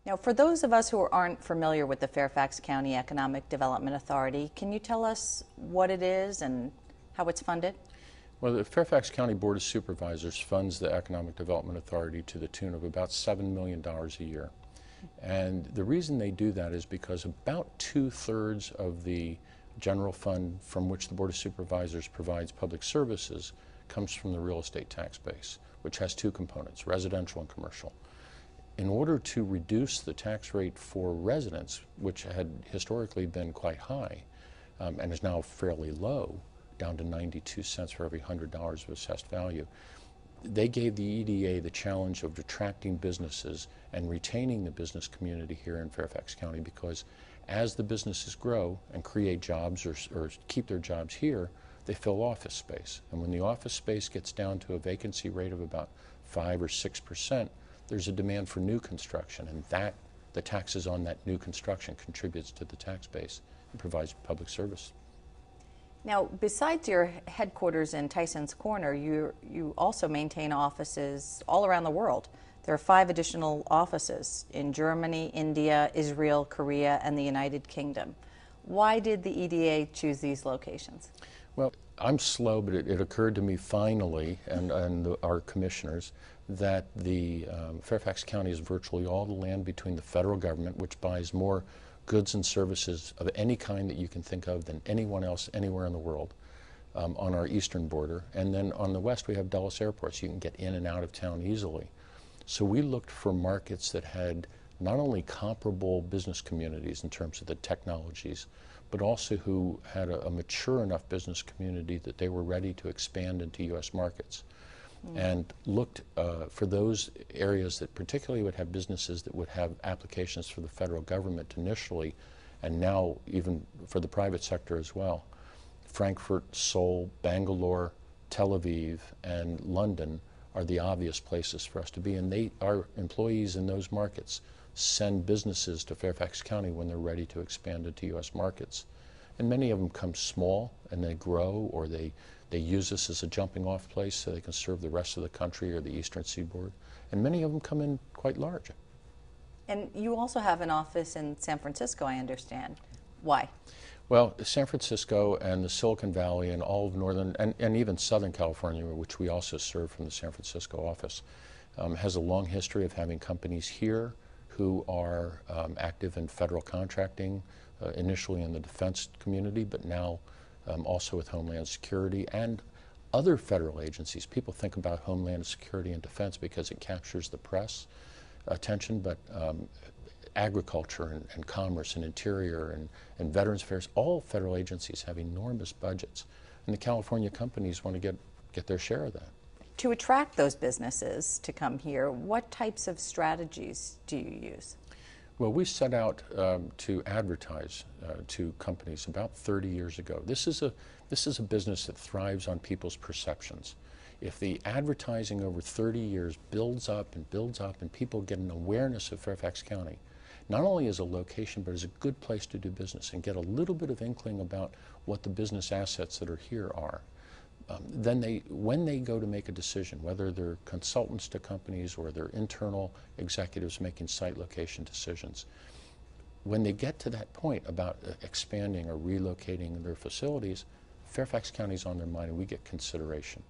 Now, for those of us who aren't familiar with the Fairfax County Economic Development Authority, can you tell us what it is and how it's funded? Well, the Fairfax County Board of Supervisors funds the Economic Development Authority to the tune of about $7 million a year. And the reason they do that is because about 2/3 of the general fund from which the Board of Supervisors provides public services comes from the real estate tax base, which has two components, residential and commercial. In order to reduce the tax rate for residents, which had historically been quite high and is now fairly low, down to 92 cents for every $100 of assessed value, they gave the EDA the challenge of attracting businesses and retaining the business community here in Fairfax County, because as the businesses grow and create jobs or keep their jobs here, they fill office space. And when the office space gets down to a vacancy rate of about 5 or 6%, there's a demand for new construction, and that the taxes on that new construction contributes to the tax base and provides public service. Now, besides your headquarters in Tyson's Corner, you also maintain offices all around the world. There are 5 additional offices in Germany, India, Israel, Korea, and the United Kingdom. Why did the EDA choose these locations? Well, I'm slow, but it occurred to me finally, and our commissioners, that the Fairfax County is virtually all the land between the federal government, which buys more goods and services of any kind that you can think of than anyone else anywhere in the world, on our eastern border. And then on the west we have Dulles Airport, so you can get in and out of town easily. So we looked for markets that had not only comparable business communities in terms of the technologies, but also who had a mature enough business community that they were ready to expand into U.S. markets. And looked for those areas that particularly would have businesses that would have applications for the federal government initially, and now even for the private sector as well. Frankfurt, Seoul, Bangalore, Tel Aviv, and London are the obvious places for us to be, and our employees in those markets send businesses to Fairfax County when they're ready to expand into U.S. markets. And many of them come small and they grow, or they use this as a jumping off place so they can serve the rest of the country or the eastern seaboard. And many of them come in quite large. And you also have an office in San Francisco, I understand. Why? Well, San Francisco and the Silicon Valley and all of northern and even Southern California, which we also serve from the San Francisco office, has a long history of having companies here who are active in federal contracting, initially in the defense community, but now also with Homeland Security and other federal agencies. People think about Homeland Security and Defense because it captures the press attention, but agriculture and commerce and interior and veterans affairs, all federal agencies have enormous budgets, and the California companies want to get their share of that. To attract those businesses to come here, what types of strategies do you use? Well, we set out to advertise to companies about 30 years ago. This is a business that thrives on people's perceptions. If the advertising over 30 years builds up and people get an awareness of Fairfax County, not only as a location but as a good place to do business, and get a little bit of inkling about what the business assets that are here are, then when they go to make a decision, whether they're consultants to companies or they're internal executives making site location decisions, when they get to that point about expanding or relocating their facilities, Fairfax County's on their mind and we get consideration.